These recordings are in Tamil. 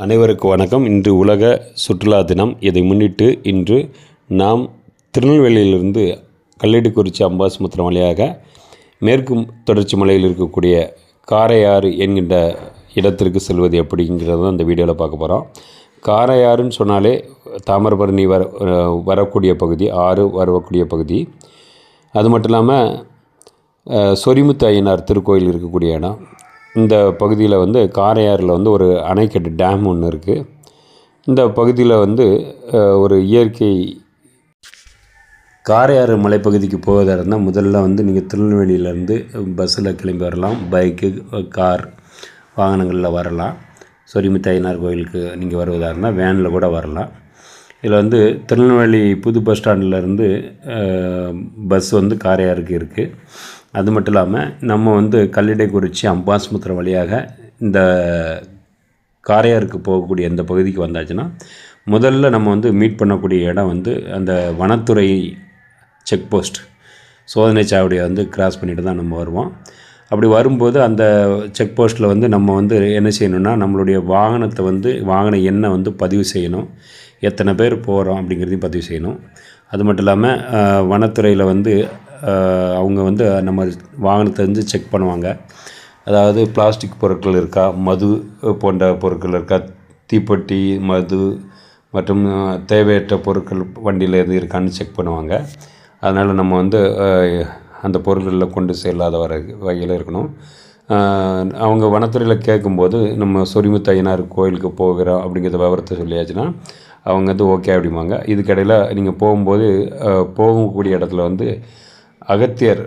அனைவருக்கும் வணக்கம். இன்று உலக சுற்றுலா தினம். இதை முன்னிட்டு இன்று நாம் திருநெல்வேலியிலிருந்து கல்லடிக்குறிச்சி அம்பாசமுத்திரம் வழியாக மேற்கு தொடர்ச்சி மலையில் இருக்கக்கூடிய காரையாறு என்கின்ற இடத்திற்கு செல்வது எப்படிங்கிறத அந்த வீடியோவில் பார்க்க போகிறோம். காரையாறுன்னு சொன்னாலே தாமிரபரணி வரக்கூடிய பகுதி, ஆறு வரக்கூடிய பகுதி. அது மட்டும் இல்லாமல் சொரிமுத்து ஐயனார் திருக்கோயில் இருக்கக்கூடிய இடம். இந்த பகுதியில் காரையாறில் ஒரு அணைக்கட்டு டேம் ஒன்று இருக்குது. இந்த பகுதியில் ஒரு இயற்கை காரையாறு மலைப்பகுதிக்கு போவதாக இருந்தால் முதல்ல நீங்கள் திருநெல்வேலியிலேருந்து பஸ்ஸில் கிளம்பி வரலாம். பைக்கு, கார் வாகனங்களில் வரலாம். சொரிமுத்து ஐயனார் கோயிலுக்கு நீங்கள் வருவதாக இருந்தால் வேனில் கூட வரலாம். இதில் திருநெல்வேலி புது பஸ் ஸ்டாண்டிலேருந்து பஸ் காரையாருக்கு இருக்குது. அது மட்டும் இல்லாமல் நம்ம கல்லடைக்குறிச்சி அம்பாசமுத்திரம் வழியாக இந்த காரையாருக்கு போகக்கூடிய இந்த பகுதிக்கு வந்தாச்சுன்னா முதல்ல நம்ம மீட் பண்ணக்கூடிய இடம் அந்த வனத்துறை செக் போஸ்ட் சோதனை சாவடியை கிராஸ் பண்ணிட்டு தான் நம்ம வருவோம். அப்படி வரும்போது அந்த செக் போஸ்ட்டில் நம்ம என்ன செய்யணும்னா நம்மளுடைய வாகனத்தை வாகன எண்ணை பதிவு செய்யணும். எத்தனை பேர் போகிறோம் அப்படிங்கிறதையும் பதிவு செய்யணும். அது மட்டும் இல்லாமல் வனத்துறையில் அவங்க நம்ம வாகனத்தை செக் பண்ணுவாங்க. அதாவது பிளாஸ்டிக் பொருட்கள் இருக்கா, மது போன்ற பொருட்கள் இருக்கா, தீப்பெட்டி, மது மற்றும் தேவையற்ற பொருட்கள் வண்டியில் எது இருக்கான்னு செக் பண்ணுவாங்க. அதனால் நம்ம அந்த பொருட்களில் கொண்டு செல்லாத வகையில் இருக்கணும். அவங்க வனத்துறையில் கேட்கும்போது நம்ம சொரிமுத்து ஐயனார் கோயிலுக்கு போகிறோம் அப்படிங்கிறத விவரத்தை சொல்லியாச்சுன்னா அவங்க ஓகே அப்படிம்பாங்க. இதுக்கிடையில் நீங்கள் போகும்போது போகக்கூடிய இடத்துல அகத்தியர்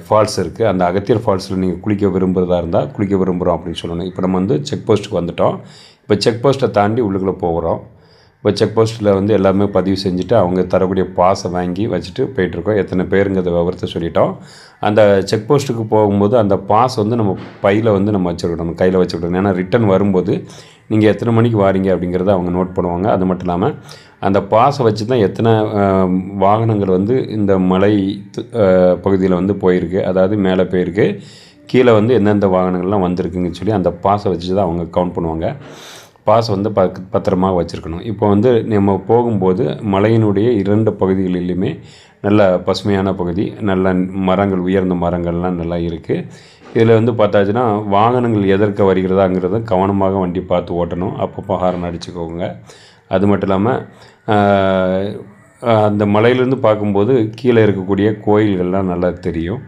ஃபால்ஸ் இருக்குது. அந்த அகத்தியர் ஃபால்ஸில் நீங்கள் குளிக்க விரும்புகிறதா இருந்தால் குளிக்க விரும்புகிறோம் அப்படின்னு சொல்லணும். இப்போ நம்ம செக் போஸ்ட்டுக்கு வந்துவிட்டோம். இப்போ செக் போஸ்ட்டை தாண்டி உள்ளுக்குள்ளே போகிறோம். இப்போ செக் போஸ்ட்டில் எல்லாமே பதிவு செஞ்சுட்டு அவங்க தரக்கூடிய பாஸை வாங்கி வச்சுட்டு போயிட்டுருக்கோம். எத்தனை பேருங்கிறத விவரத்தை சொல்லிட்டோம். அந்த செக் போஸ்ட்டுக்கு போகும்போது அந்த பாஸ் நம்ம பையில் நம்ம வச்சுருக்கணும், கையில் வச்சுக்கிட்டோம். ஏன்னா ரிட்டன் வரும்போது நீங்கள் எத்தனை மணிக்கு வாரீங்க அப்படிங்கிறத அவங்க நோட் பண்ணுவாங்க. அது மட்டும் இல்லாமல் அந்த பாஸை வச்சு தான் எத்தனை வாகனங்கள் இந்த மலை பகுதியில் போயிருக்கு, அதாவது மேலே போயிருக்கு, கீழே எந்தெந்த வாகனங்கள்லாம் வந்திருக்குங்கன்னு சொல்லி அந்த பாஸை வச்சு தான் அவங்க கவுண்ட் பண்ணுவாங்க. பாஸ் பத்திரமாக வச்சுருக்கணும். இப்போ நம்ம போகும்போது மலையினுடைய 2 பகுதிகளிலுமே நல்ல பசுமையான பகுதி, நல்ல மரங்கள், உயர்ந்த மரங்கள்லாம் நல்லா இருக்குது. இதில் பார்த்தாச்சுன்னா வாகனங்கள் எதற்கு வருகிறதாங்கிறத கவனமாக வண்டி பார்த்து ஓட்டணும். அப்பப்போ ஹாரன் அடிச்சுக்கோங்க. அது மட்டும் இல்லாமல் அந்த மலையிலேருந்து பார்க்கும்போது கீழே இருக்கக்கூடிய கோயில்கள்லாம் நல்லா தெரியும்.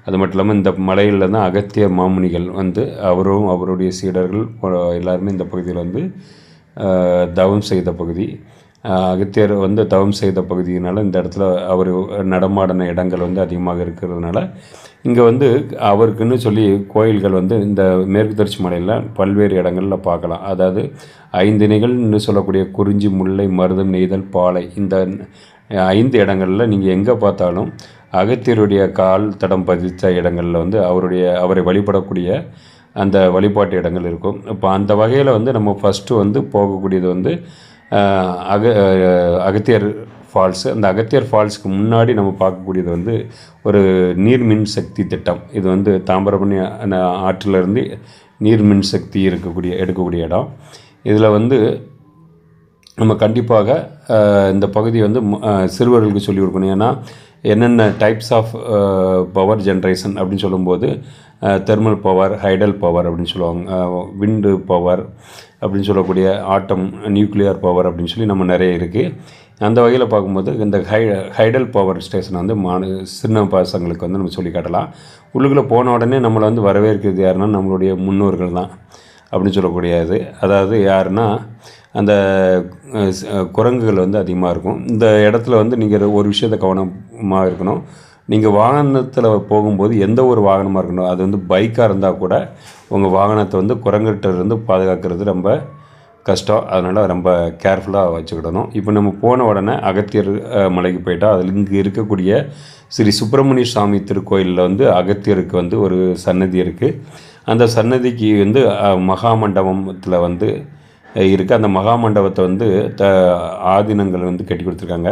அது மட்டும் இல்லாமல் இந்த மலையில் தான் அகத்திய மாமுனிகள் அவரும் அவருடைய சீடர்கள் எல்லாருமே இந்த பகுதியில் தவம் செய்த பகுதி. அகத்தியர் தவம் செய்த பகுதியினால் இந்த இடத்துல அவர் நடமாடின இடங்கள் அதிகமாக இருக்கிறதுனால இங்கே அவருக்குன்னு சொல்லி கோயில்கள் இந்த மேற்கு தொடர்ச்சி மலையில் பல்வேறு இடங்களில் பார்க்கலாம். அதாவது 5 திணைகள்னு சொல்லக்கூடிய குறிஞ்சி, முல்லை, மருதம், நெய்தல், பாலை, இந்த 5 இடங்களில் நீங்கள் எங்கே பார்த்தாலும் அகத்தியருடைய கால் தடம் பதித்த இடங்களில் அவரை வழிபடக்கூடிய அந்த வழிபாட்டு இடங்கள் இருக்கும். இப்போ அந்த வகையில் நம்ம ஃபஸ்ட்டு போகக்கூடியது அகத்தியர் ஃபால்ஸு. அந்த அகத்தியர் ஃபால்ஸுக்கு முன்னாடி நம்ம பார்க்கக்கூடியது ஒரு நீர்மின் சக்தி திட்டம். இது தாமிரபரணி ஆற்றிலிருந்து நீர்மின் சக்தி எடுக்கக்கூடிய இடம். இதில் நம்ம கண்டிப்பாக இந்த பகுதி சிறுவர்களுக்கு சொல்லிக் கொடுக்கணும். ஏன்னா என்னென்ன டைப்ஸ் ஆஃப் பவர் ஜென்ரேஷன் அப்படின்னு சொல்லும்போது தெர்மல் பவர், ஹைடல் பவர் அப்படின்னு சொல்லுவாங்க, விண்டு பவர் அப்படின்னு சொல்லக்கூடிய ஆட்டம், நியூக்ளியர் பவர் அப்படின்னு சொல்லி நம்ம நிறைய இருக்குது. அந்த வகையில் பார்க்கும்போது இந்த ஹைடல் பவர் ஸ்டேஷனை சின்ன பசங்களுக்கு நம்ம சொல்லி காட்டலாம். உள்ளுக்குள்ளே போன உடனே நம்மளை வரவேற்கிறது யாருன்னா நம்மளுடைய முன்னோர்கள் தான் அப்படின்னு சொல்லக்கூடியது. அதாவது யாருன்னா அந்த குரங்குகள் அதிகமாக இருக்கும். இந்த இடத்துல நீங்கள் ஒரு விஷயத்தை கவனமாக இருக்கணும். நீங்கள் வாகனத்தில் போகும்போது எந்த ஒரு வாகனமாக இருக்கணும், அது பைக்காக இருந்தால் கூட உங்கள் வாகனத்தை குரங்குகிட்ட இருந்து பாதுகாக்கிறது ரொம்ப கஷ்டம். அதனால் ரொம்ப கேர்ஃபுல்லாக வச்சுக்கிடணும். இப்போ நம்ம போன உடனே அகத்தியர் மலைக்கு போயிட்டால் அதில் இங்கே இருக்கக்கூடிய ஸ்ரீ சுப்பிரமணிய சுவாமி திருக்கோயிலில் அகத்தியருக்கு ஒரு சன்னதி இருக்குது. அந்த சன்னதிக்கு மகாமண்டபத்தில் இருக்குது. அந்த மகாமண்டபத்தை ஆதீனங்கள் கட்டி கொடுத்துருக்காங்க.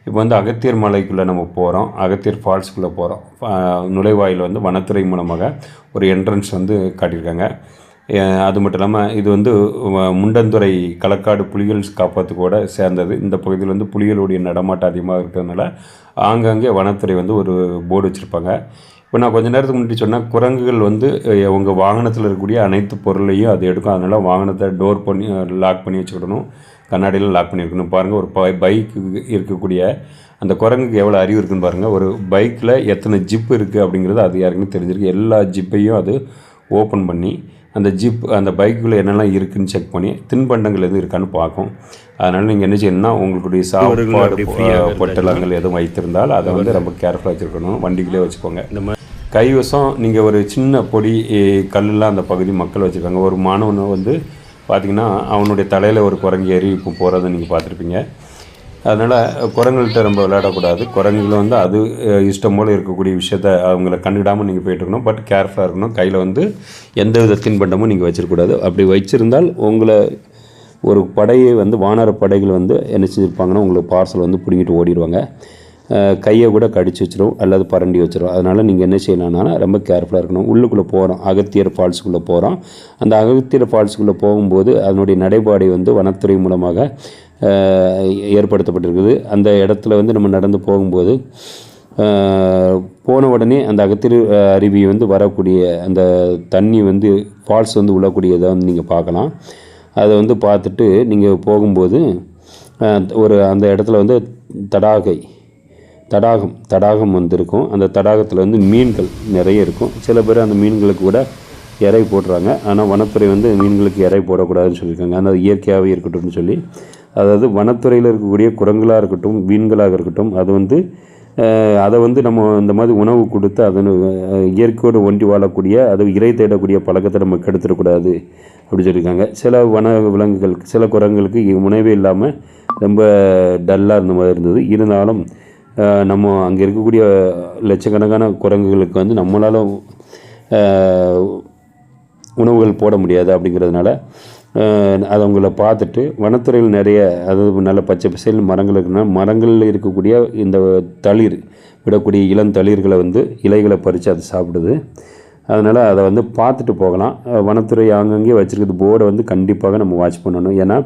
இப்போ அகத்தியர் மலைக்குள்ளே நம்ம போகிறோம், அகத்தியர் ஃபால்ஸுக்குள்ளே போகிறோம். நுழைவாயில் வனத்துறை மூலமாக ஒரு என்ட்ரன்ஸ் காட்டியிருக்காங்க. அது மட்டும் இல்லாமல் இது வந்து முண்டந்துறை களக்காடு புலிகள் காப்பகத்துக்கூட சேர்ந்தது. இந்த பகுதியில் வந்து புலிகளுடைய நடமாட்டம் அதிகமாக இருக்கிறதுனால ஆங்காங்கே வனத்துறை வந்து ஒரு போர்டு வச்சுருப்பாங்க. இப்போ நான் கொஞ்சம் நேரத்துக்கு முன்னாடி சொன்னால் குரங்குகள் வந்து உங்கள் வாகனத்தில் இருக்கக்கூடிய அனைத்து பொருளையும் அது எடுக்கும். அதனால் வாகனத்தை டோர் பண்ணி லாக் பண்ணி வச்சுக்கிடணும், கண்ணாடியில் லாக் பண்ணி வைக்கணும். பாருங்கள், ஒரு பைக்கு இருக்கக்கூடிய அந்த குரங்குக்கு எவ்வளோ அறிவு இருக்குன்னு பாருங்கள். ஒரு பைக்கில் எத்தனை ஜிப்பு இருக்குது அப்படிங்கிறது அது யாருக்குன்னு தெரிஞ்சிருக்கு. எல்லா ஜிப்பையும் அது ஓப்பன் பண்ணி அந்த பைக்குள்ளே என்னெல்லாம் இருக்குதுன்னு செக் பண்ணி தின்பண்டங்கள் எதுவும் இருக்கான்னு பார்க்கும். அதனால் நீங்கள் என்ன செய்யணும்னா உங்களுடைய சாப்பாடு பொட்டலங்கள் எதுவும் வைத்திருந்தால் அதை வந்து ரொம்ப கேர்ஃபுல்லாக வச்சுருக்கணும். வண்டிக்குள்ளே வச்சுக்கோங்க. இந்த மாதிரி கைவசம் நீங்கள் ஒரு சின்ன பொடி கல்லெலாம் அந்த பகுதி மக்கள் வச்சுருக்காங்க. ஒரு மாணவனை வந்து பார்த்திங்கன்னா அவனுடைய தலையில் ஒரு குரங்கு ஏறி இப்போ போகிறத நீங்கள் பார்த்துருப்பீங்க. அதனால் குரங்குகள்கிட்ட ரொம்ப விளையாடக்கூடாது. குரங்குகள் வந்து அது இஷ்டம் போல் இருக்கக்கூடிய விஷயத்த அவங்கள கண்டுக்கிடாமல் நீங்கள் போய்ட்டுருக்கணும். பட் கேர்ஃபுல்லாக இருக்கணும். கையில் வந்து எந்த வித தின்பண்டமும் நீங்கள் வச்சிடக்கூடாது. அப்படி வச்சுருந்தால் உங்களை ஒரு படையை வந்து வானர படைகள் வந்து என்ன செஞ்சுருப்பாங்கன்னா உங்களுக்கு பார்சல் வந்து பிடிங்கிட்டு ஓடிடுவாங்க. கையை கூட கடிச்சு வச்சிடும் அல்லது பரண்டி வச்சிடும். அதனால் நீங்கள் என்ன செய்யணும்னா ரொம்ப கேர்ஃபுல்லாக இருக்கணும். உள்ளுக்குள்ளே போகிறோம், அகத்தியர் ஃபால்ஸுக்குள்ளே போகிறோம். அந்த அகத்தியர் ஃபால்ஸுக்குள்ளே போகும்போது அதனுடைய நடைபாதை வந்து வனத்துறை மூலமாக ஏற்படுத்தப்பட்டிருக்குது. அந்த இடத்துல வந்து நம்ம நடந்து போகும்போது போன உடனே அந்த அகத்தியர் அருவி வந்து வரக்கூடிய அந்த தண்ணி வந்து ஃபால்ஸ் வந்து உள்ளக்கூடியதை வந்து நீங்கள் பார்க்கலாம். அதை வந்து பார்த்துட்டு நீங்கள் போகும்போது அந்த இடத்துல வந்து தடாகம் வந்து இருக்கும். அந்த தடாகத்தில் வந்து மீன்கள் நிறைய இருக்கும். சில பேர் அந்த மீன்களுக்கு கூட இறை போடுறாங்க. ஆனால் வனத்துறை வந்து மீன்களுக்கு இறை போடக்கூடாதுன்னு சொல்லியிருக்காங்க. ஆனால் அது இயற்கையாகவே இருக்கட்டும்னு சொல்லி, அதாவது வனத்துறையில் இருக்கக்கூடிய குரங்களாக இருக்கட்டும், மீன்களாக இருக்கட்டும், அது வந்து அதை வந்து நம்ம இந்த மாதிரி உணவு கொடுத்து அதன் இயற்கையோடு ஒன்றி வாழக்கூடிய அது இறை தேடக்கூடிய பழக்கத்தை நம்ம கெடுத்துடக்கூடாது அப்படி சொல்லியிருக்காங்க. சில வன விலங்குகள் சில குரங்குகளுக்கு உணவே இல்லாமல் ரொம்ப டல்லாக இருந்த மாதிரி இருந்தது. இருந்தாலும் நம்ம அங்கே இருக்கக்கூடிய லட்சக்கணக்கான குரங்குகளுக்கு வந்து நம்மளால் உணவுகள் போட முடியாது. அப்படிங்கிறதுனால அதை அவங்கள பார்த்துட்டு வனத்துறையில் நிறைய அதாவது நல்ல பச்சை பசேல் மரங்கள் இருக்குன்னா மரங்களில் இருக்கக்கூடிய இந்த தளிர் விடக்கூடிய இளந்தளிர்களை வந்து இலைகளை பறித்து அதை சாப்பிடுது. அதனால் அதை வந்து பார்த்துட்டு போகலாம். வனத்துறை அங்கங்கே வச்சுருக்கிறது போர்டை வந்து கண்டிப்பாக நம்ம வாட்ச் பண்ணணும். ஏன்னா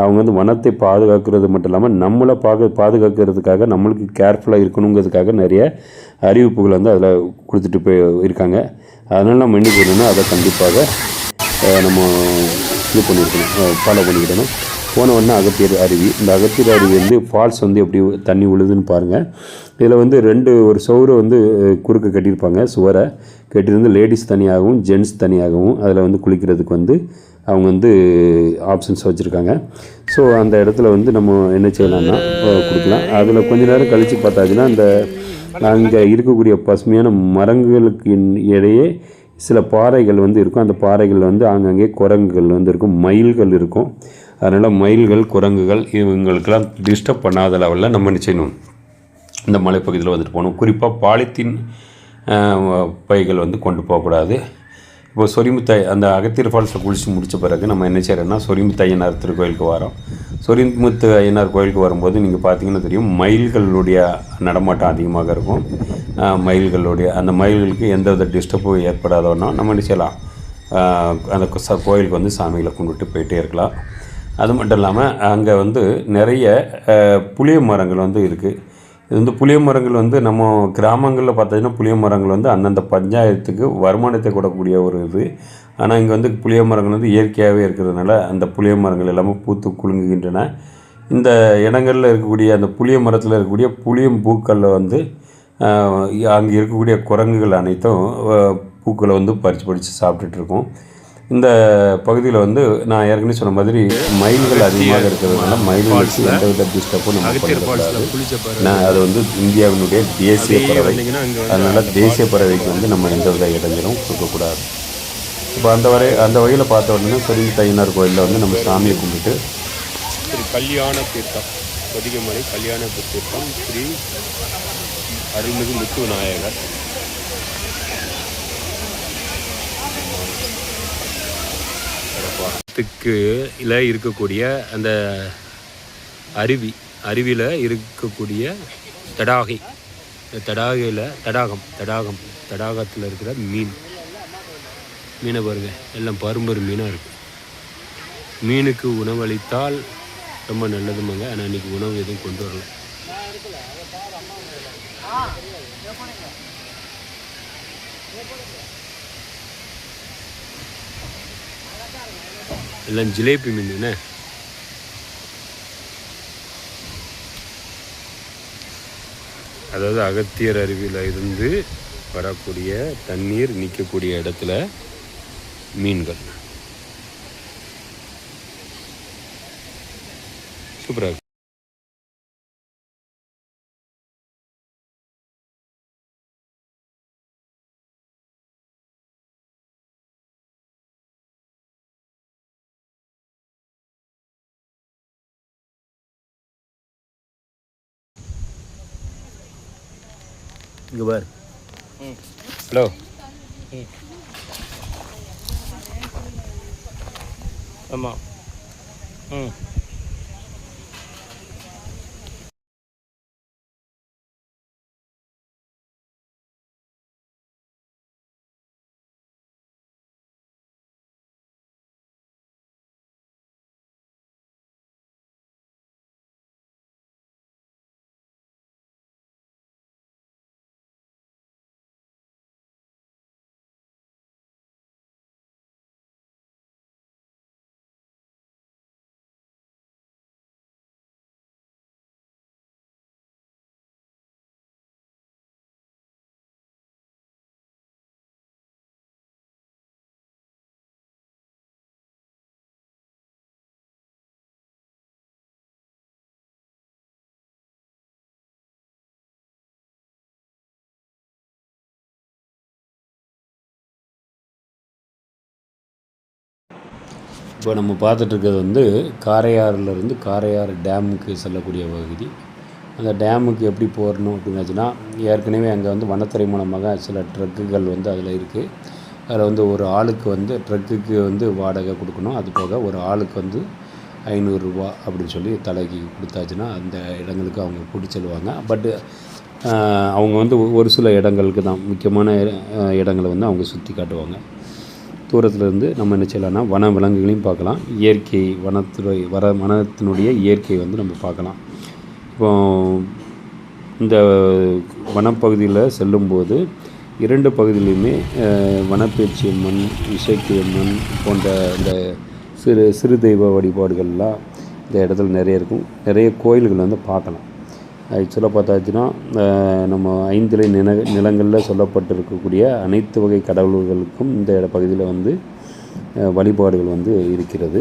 அவங்க வந்து வனத்தை பாதுகாக்கிறது மட்டும் இல்லாமல் நம்மளை பாதுகாக்கிறதுக்காக நம்மளுக்கு கேர்ஃபுல்லாக இருக்கணுங்கிறதுக்காக நிறைய அறிவிப்புகள் வந்து அதில் கொடுத்துட்டு போய் இருக்காங்க. அதனால் நம்ம என்ன பண்ணணும்னா அதை கண்டிப்பாக நம்ம இது பண்ணியிருக்கணும், ஃபாலோ பண்ணிக்கிடணும். போன உடனே அகத்தியர் அருவி. இந்த அகத்தியர் அருவி வந்து ஃபால்ஸ் வந்து எப்படி தண்ணி உழுதுன்னு பாருங்கள். இதில் வந்து ஒரு சவுரை வந்து குறுக்க கட்டியிருப்பாங்க. சுவரை கட்டியிருந்து லேடிஸ் தனியாகவும் ஜென்ட்ஸ் தனியாகவும் அதில் வந்து குளிக்கிறதுக்கு வந்து அவங்க வந்து ஆப்ஷன்ஸ் வச்சுருக்காங்க. ஸோ அந்த இடத்துல வந்து நம்ம என்ன செய்யலாம்னா கொடுக்கலாம். அதில் கொஞ்ச நேரம் கழித்து பார்த்தாச்சுன்னா அங்கே இருக்கக்கூடிய பசுமையான மரங்களுக்கு இடையே சில பாறைகள் வந்து இருக்கும். அந்த பாறைகள் வந்து அங்கங்கே குரங்குகள் வந்து இருக்கும், மயில்கள் இருக்கும். அதனால் மயில்கள் குரங்குகள் இவங்களுக்கெல்லாம் டிஸ்டர்ப் பண்ணாத லெவலில் நம்ம என்ன செய்யணும், இந்த மலைப்பகுதியில் வந்துட்டு போகணும். குறிப்பாக பாலித்தீன் பைகள் வந்து கொண்டு போகக்கூடாது. இப்போ சொரிமுத்து அந்த அகத்தியர் ஃபால்ஸில் குளித்து முடித்த பிறகு நம்ம என்ன செய்கிறோன்னா சொரிமுத்து ஐயனார் திருக்கோயிலுக்கு வரோம். சொரிமுத்து ஐயனார் கோயிலுக்கு வரும்போது நீங்கள் பார்த்தீங்கன்னா தெரியும், மயில்களுடைய நடமாட்டம் அதிகமாக இருக்கும். மயில்களுடைய அந்த மயில்களுக்கு எந்த வித டிஸ்டர்பும் ஏற்படாதோன்னா நம்ம என்ன செய்யலாம், அந்த கோயிலுக்கு வந்து சாமிகளை கும்பிட்டு போயிட்டே இருக்கலாம். அது மட்டும் இல்லாமல் அங்கே வந்து நிறைய புளிய மரங்கள் வந்து இருக்குது. இது வந்து புளிய மரங்கள் வந்து நம்ம கிராமங்களில் பார்த்தீங்கன்னா புளிய மரங்கள் வந்து அந்தந்த பஞ்சாயத்துக்கு வருமானத்தை கொடுக்கக்கூடிய ஒரு இது. ஆனால் இங்கே வந்து புளிய மரங்கள் வந்து இயற்கையாகவே இருக்கிறதுனால அந்த புளிய மரங்கள் எல்லாமே பூத்து குலுங்குகின்றன. இந்த இடங்களில் இருக்கக்கூடிய அந்த புளிய மரத்தில் இருக்கக்கூடிய புளியம் பூக்களில் வந்து அங்கே இருக்கக்கூடிய குரங்குகள் அனைத்தும் பூக்களை வந்து பறித்து சாப்பிட்டுட்ருக்கோம். இந்த பகுதியில் வந்து நான் ஏற்கனவே சொன்ன மாதிரி மயில்கள் அதிகமாக இருக்கிறதுனால மயில்களுக்கு எந்த வித டிஸ்டர்பும் நம்ம பண்ணக்கூடாது. அது வந்து இந்தியாவினுடைய தேசிய பறவை. அதனால் தேசிய பறவைக்கு வந்து நம்ம எந்த வித இடைஞ்சலும் கொடுக்கக்கூடாது. இப்போ அந்த வகையில் பார்த்த உடனே சொரிமுத்து ஐயனார் கோயிலில் வந்து நம்ம சாமியை கும்பிட்டு ஸ்ரீ கல்யாண தீர்த்தம் பொதிகைமலை கல்யாண தீர்த்தம் ஸ்ரீ அருள்மிகு முத்து விநாயகர் த்துக்குல இருக்கக்கூடிய அந்த அருவியில் இருக்கக்கூடிய தடாகத்தில் இருக்கிற மீன் மீனை பாருங்கள், எல்லாம் பரும்பரு மீனாக இருக்குது. மீனுக்கு உணவளித்தால் ரொம்ப நல்லதுமாங்க. ஆனால் இன்றைக்கி உணவு எதுவும் கொண்டு வரல. எல்லாம் ஜிலேபி மீன். அதாவது அகத்தியர் அருவியில் இருந்து வரக்கூடிய தண்ணீர் நிற்கக்கூடிய இடத்துல மீன்கள் சூப்பராக இருக்கு. இங்கே பாரு. ஹலோ. ஆமாம். இப்போ நம்ம பார்த்துட்ருக்கிறது வந்து காரையாறுலேருந்து காரையாறு டேமுக்கு செல்லக்கூடிய பகுதி. அந்த டேமுக்கு எப்படி போகணும் அப்படின்னாச்சுன்னா, ஏற்கனவே அங்கே வந்து வனத்துறை மூலமாக சில ட்ரக்குகள் வந்து அதில் இருக்குது. அதில் வந்து ஒரு ஆளுக்கு வந்து ட்ரக்குக்கு வந்து வாடகை கொடுக்கணும். அது போக ஒரு ஆளுக்கு வந்து 500 ரூபா அப்படின்னு சொல்லி தலைக்கு கொடுத்தாச்சுன்னா அந்த இடங்களுக்கு அவங்க கூட்டி செல்வாங்க. பட்டு அவங்க வந்து ஒரு சில இடங்களுக்கு தான், முக்கியமான இடங்களை வந்து அவங்க சுற்றி காட்டுவாங்க. தூரத்துலேருந்து நம்ம என்ன செய்யலாம்னா வன விலங்குகளையும் பார்க்கலாம், இயற்கை வனத்தினுடைய இயற்கை வந்து நம்ம பார்க்கலாம். இப்போ இந்த வனப்பகுதியில் செல்லும்போது 2 பகுதியிலையுமே வனப்பேச்சி அம்மன், இசைக்கு அம்மன் போன்ற இந்த சிறு தெய்வ வழிபாடுகள்லாம் இந்த இடத்துல நிறைய இருக்கும். நிறைய கோயில்கள் வந்து பார்க்கலாம். ஆக்சுவலாக பார்த்தாச்சுன்னா நம்ம 5 நிலங்களில் சொல்லப்பட்டிருக்கக்கூடிய அனைத்து வகை கடவுள்களுக்கும் இந்த பகுதியில் வந்து வழிபாடுகள் வந்து இருக்கிறது.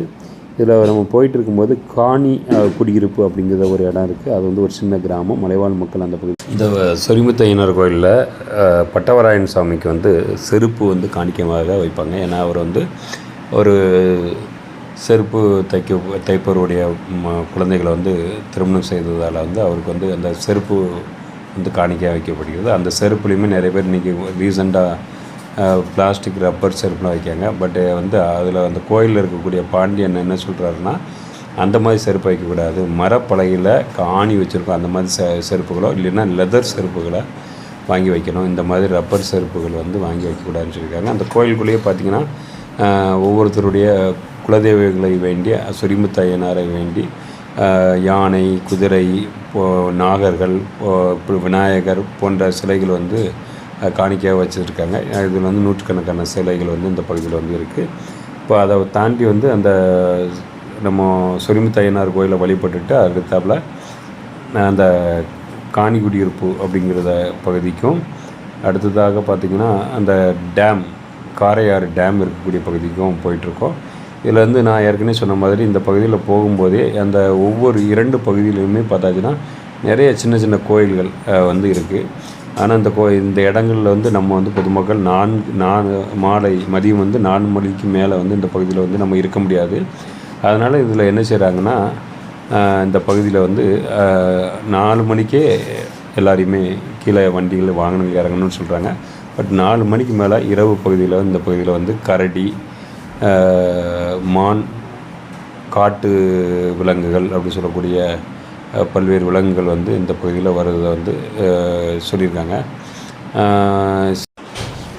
இதில் நம்ம போயிட்டு இருக்கும்போது காணி குடியிருப்பு அப்படிங்கிற ஒரு இடம் இருக்குது. அது வந்து ஒரு சின்ன கிராமம், மலைவாழ் மக்கள் அந்த பகுதி. இந்த சொரிமுத்தையனார் கோயிலில் பட்டவராயன் சாமிக்கு வந்து செருப்பு வந்து காணிக்கமாக வைப்பாங்க. ஏன்னா அவர் வந்து ஒரு செருப்பு தைப்பவருடைய குழந்தைகளை வந்து திருமணம் செய்ததால் வந்து அவருக்கு வந்து அந்த செருப்பு வந்து காணிக்கையாக வைக்கப்படுகிறது. அந்த செருப்புலேயுமே நிறைய பேர் இன்றைக்கி ரீசெண்டாக பிளாஸ்டிக் ரப்பர் செருப்புலாம் வைக்காங்க. பட்டு வந்து அதில் அந்த கோயிலில் இருக்கக்கூடிய பாண்டியன் என்ன சொல்கிறாருன்னா, அந்த மாதிரி செருப்பு வைக்கக்கூடாது, மரப்பலகையில் ஆணி வச்சுருக்கோம் அந்த மாதிரி செருப்புகளோ இல்லைன்னா லெதர் செருப்புகளை வாங்கி வைக்கணும். இந்த மாதிரி ரப்பர் செருப்புகள் வந்து வாங்கி வைக்கக்கூடாதுன்னு சொல்லியிருக்காங்க. அந்த கோயிலுக்குள்ளேயே பார்த்திங்கன்னா ஒவ்வொருத்தருடைய குலதெய்வங்களை வேண்டி, சொரிமுத்தையனாரை வேண்டி யானை, குதிரை, நாகர்கள், விநாயகர் போன்ற சிலைகள் வந்து காணிக்கையாக வச்சுருக்காங்க. இதில் வந்து நூற்றுக்கணக்கான சிலைகள் வந்து இந்த பகுதியில் வந்து இருக்குது. இப்போ அதை தாண்டி வந்து அந்த நம்ம சொரிமுத்தையனார் கோயிலை வழிபட்டுட்டு அடுத்தாப்புல அந்த காணி குடியிருப்பு அப்படிங்கிறத பகுதிக்கும், அடுத்ததாக பார்த்திங்கன்னா அந்த டேம், காரையாறு டேம் இருக்கக்கூடிய பகுதிக்கும் போயிட்டுருக்கோம். இதில் வந்து நான் ஏற்கனவே சொன்ன மாதிரி இந்த பகுதியில் போகும்போதே அந்த ஒவ்வொரு 2 பகுதியிலையுமே பார்த்தாச்சுன்னா நிறைய சின்ன சின்ன கோயில்கள் வந்து இருக்குது. ஆனால் இந்த இடங்களில் வந்து நம்ம வந்து பொதுமக்கள் மதியம் வந்து 4 மணிக்கு மேலே வந்து இந்த பகுதியில் வந்து நம்ம இருக்க முடியாது. அதனால் இதில் என்ன செய்கிறாங்கன்னா, இந்த பகுதியில் வந்து 4 மணிக்கே எல்லாரையுமே கீழே வண்டிகள் வாகனங்கள் இறங்கணும்னு சொல்கிறாங்க. பட் 4 மணிக்கு மேலே இரவு பகுதியில் இந்த பகுதியில் வந்து கரடி, மான், காட்டு விலங்குகள் அப்படி சொல்லக்கூடிய பல்வேறு விலங்குகள் வந்து இந்த பகுதியில் வர்றதை வந்து சொல்லியிருக்காங்க.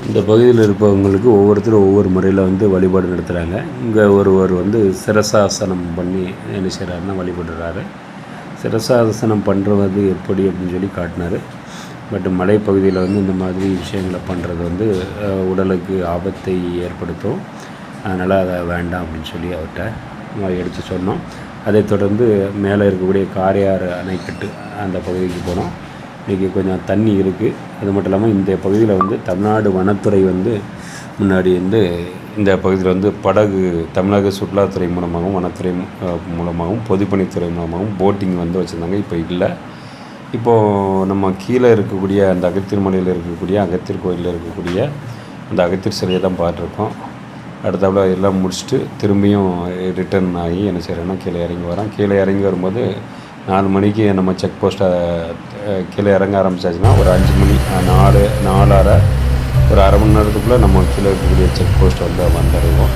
இந்த பகுதியில் இருப்பவங்களுக்கு ஒவ்வொருத்தரும் ஒவ்வொரு முறையில் வந்து வழிபாடு நடத்துகிறாங்க. இங்கே ஒருவர் வந்து சிரசாசனம் பண்ணி என்ன செய்கிறாருன்னா வழிபடுறாரு. சிரசாசனம் பண்ணுறது எப்படி அப்படின்னு சொல்லி காட்டினார். பட் மலைப்பகுதியில் வந்து இந்த மாதிரி விஷயங்களை பண்ணுறது வந்து உடலுக்கு ஆபத்தை ஏற்படுத்தும். அதனால் அதை வேண்டாம் அப்படின்னு சொல்லி அவர்கிட்ட எடுத்து சொன்னோம். அதைத் தொடர்ந்து மேலே இருக்கக்கூடிய காரையாறு அணைக்கட்டு அந்த பகுதிக்கு போனோம். இன்றைக்கி கொஞ்சம் தண்ணி இருக்குது. அது மட்டும் இல்லாமல் இந்த பகுதியில் வந்து தமிழ்நாடு வனத்துறை வந்து முன்னாடி வந்து இந்த பகுதியில் வந்து படகு தமிழக சுற்றுலாத்துறை மூலமாகவும் வனத்துறை மூலமாகவும் பொதுப்பணித்துறை மூலமாகவும் போட்டிங் வந்து வச்சுருந்தாங்க. இப்போ இல்லை. இப்போது நம்ம கீழே இருக்கக்கூடிய அந்த அகத்தியர் மலையில் இருக்கக்கூடிய அகத்தியர் கோயிலில் இருக்கக்கூடிய அந்த அகத்தியர் சிலையை தான் பார்த்துருக்கோம். அடுத்தாப்புல எல்லாம் முடிச்சுட்டு திரும்பியும் ரிட்டர்ன் ஆகி என்ன செய்கிறேன்னா கீழே இறங்கி வரோம். கீழே இறங்கி வரும்போது 4 மணிக்கு நம்ம செக் போஸ்ட்டை கீழே இறங்க ஆரம்பித்தாச்சுன்னா ஒரு 5 மணி 4:30 ஒரு அரை மணி நேரத்துக்குள்ளே நம்ம கீழே இருக்கக்கூடிய செக் போஸ்ட்டை வந்து வந்தடைவோம்.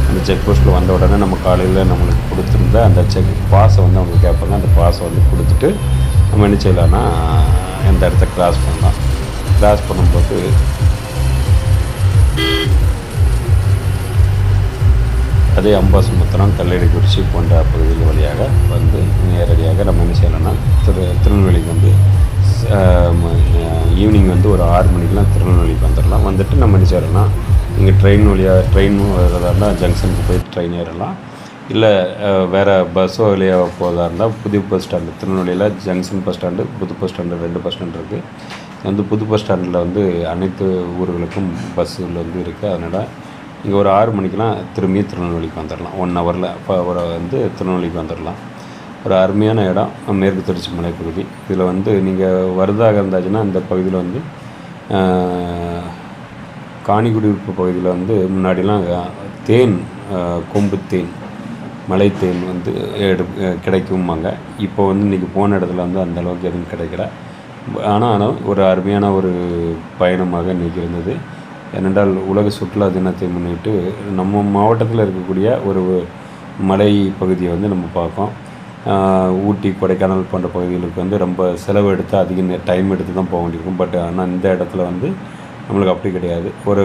அந்த செக் போஸ்ட்டில் வந்த உடனே நம்ம காலையில் நம்மளுக்கு கொடுத்துருந்த அந்த பாஸை வந்து அவங்க கேட்பாங்க. அந்த பாஸை வந்து கொடுத்துட்டு நம்ம என்ன செய்யலாம்னா இந்த இடத்த கிராஸ் பண்ணலாம். கிராஸ் பண்ணும்போது அதே அம்பாசமுத்திரம் கல்லடைக்குறிச்சி போன்ற பகுதிகள் வழியாக வந்து நேரடியாக நம்ம என்ன செய்யலாம்னா திருநெல்வேலிக்கு வந்து ஈவினிங் வந்து ஒரு 6 மணிக்கெலாம் திருநெல்வேலிக்கு வந்துடலாம். வந்துட்டு நம்ம என்ன செய்யறோம்னா இங்கே ட்ரெயின் வரதா இருந்தால் ஜங்ஷனுக்கு போய் ட்ரெயின் ஏறலாம். இல்லை வேறு பஸ்ஸோ வழியாக போகிறதா இருந்தால் புது பஸ் ஸ்டாண்டு திருநெல்வேலியில் ஜங்ஷன் பஸ் ஸ்டாண்டு புது பஸ் ஸ்டாண்டு 2 பஸ் ஸ்டாண்டு இருக்குது. வந்து புது பஸ் ஸ்டாண்டில் வந்து அனைத்து ஊர்களுக்கும் பஸ்ஸுகள் வந்து இருக்குது. அதனால் இங்கே ஒரு 6 மணிக்கெலாம் திரும்பி திருநெல்வேலிக்கு வந்துடலாம். 1 ஹவரில் ஒரு வந்து திருநெல்வேலிக்கு வந்துடலாம். ஒரு அருமையான இடம் மேற்கு தொடர்ச்சி மலைப்பகுதி. இதில் வந்து நீங்கள் வருதாக இருந்தாச்சுன்னா இந்த பகுதியில் வந்து காணிக்குடியிருப்பு பகுதியில் வந்து முன்னாடிலாம் தேன் கொம்பு தேன் மலை தேன் வந்து கிடைக்குமாங்க. இப்போ வந்து இன்றைக்கி போன இடத்துல வந்து அந்தளவுக்கு எதுவும் கிடைக்கல. ஆனால் ஒரு அருமையான ஒரு பயணமாக இன்றைக்கி இருந்தது. ஏனென்றால் உலக சுற்றுலா தினத்தை முன்னிட்டு நம்ம மாவட்டத்தில் இருக்கக்கூடிய ஒரு மலை பகுதியை வந்து நம்ம பார்க்கோம். ஊட்டி கொடைக்கானல் போன்ற பகுதிகளுக்கு வந்து ரொம்ப செலவு எடுத்து அதிக டைம் எடுத்து தான் போக வேண்டியிருக்கும். பட் ஆனால் இந்த இடத்துல வந்து நம்மளுக்கு அப்படி கிடையாது. ஒரு